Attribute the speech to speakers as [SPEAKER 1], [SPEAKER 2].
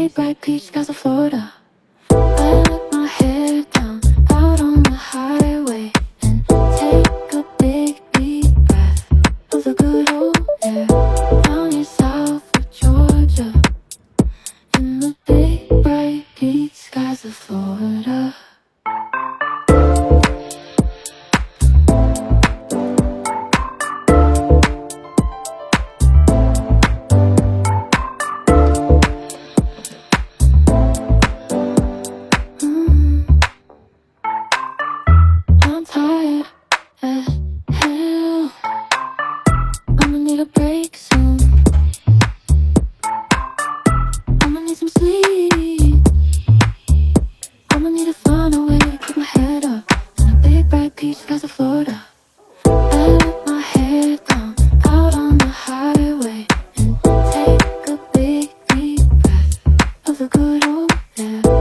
[SPEAKER 1] big bright peach skies of Florida. I let my hair down out on the highway and take a big deep breath of the good old air. Down here south of Georgia, in the big bright peach skies of Florida. I'm tired as hell. I'ma need a break soon. I'ma need some sleep. I'ma need to find a way to keep my head up in the big bright peach skies of Florida. I let my hair down out on the highway and take a big deep breath of the good old air.